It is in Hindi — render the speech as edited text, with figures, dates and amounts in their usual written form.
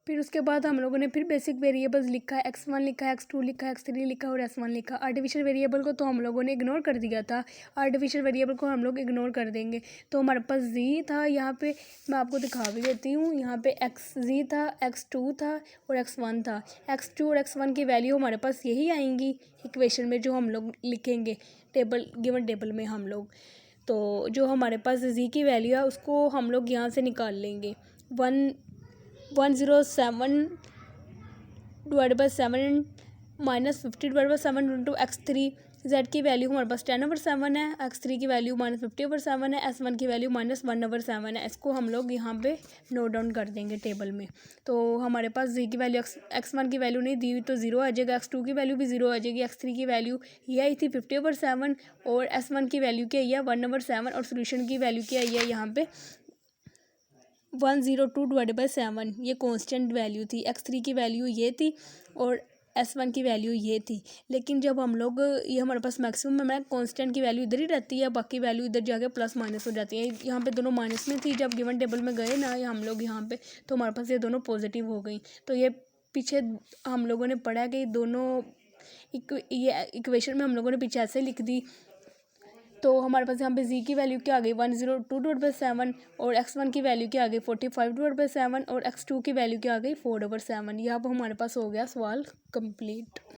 फिर उसके बाद हम लोगों ने फिर बेसिक वेरिएबल्स लिखा है, x1 लिखा है, x2 लिखा है, x3 लिखा है और s1 लिखा। आर्टिफिशियल वेरिएबल को तो हम लोगों ने इग्नोर कर दिया था, आर्टिफिशियल वेरिएबल को हम लोग इग्नोर कर देंगे। तो हमारे पास z था, यहाँ पे मैं आपको दिखा भी देती हूँ, यहाँ पे z था, x2 था और x1 था। x2 और x1 की वैल्यू हमारे पास यही आएंगी इक्वेशन में जो हम लोग लिखेंगे गिवन टेबल में हम लोग। तो जो हमारे पास z की वैल्यू है उसको हम लोग यहाँ से निकाल लेंगे। 107 divide by 7 minus 50 divide by 7 into x3। z की वैल्यू हमारे पास 10/7 है, x3 की वैल्यू -50/7 है, s1 की वैल्यू -1/7 है। इसको हम लोग यहाँ पे नोट डाउन कर देंगे टेबल में। तो हमारे पास z की वैल्यू x1 की वैल्यू नहीं दी हुई तो 0 आ जाएगा, x2 की वैल्यू भी 0 आ जाएगी, x3 की वैल्यू ये आई थी 50/7 और s1 की वैल्यू क्या आई है 1/7 और सोल्यूशन की वैल्यू क्या आई है यहाँ पे 102 डिवाइड बाई 7। ये कांस्टेंट वैल्यू थी, x3 की वैल्यू ये थी और s1 की वैल्यू ये थी। लेकिन जब हम लोग ये हमारे पास मैक्सिमम है, कांस्टेंट की वैल्यू इधर ही रहती है, बाकी वैल्यू इधर जाके प्लस माइनस हो जाती है। यहाँ पे दोनों माइनस में थी, जब गिवन टेबल में गए ना हम लोग यहाँ पे तो हमारे पास ये दोनों पॉजिटिव हो गई। तो ये पीछे हम लोगों ने पढ़ा कि दोनों ये इक्वेशन में हम लोगों ने पीछे ऐसे लिख दी। तो हमारे पास यहाँ पे z की वैल्यू क्या आ गई 102 डिवाइड बाई 7 और x1 की वैल्यू क्या आ गई 45 डिवाइड बाई 7 और x2 की वैल्यू क्या आ गई 4/7। यहाँ पर हमारे पास हो गया सवाल कंप्लीट।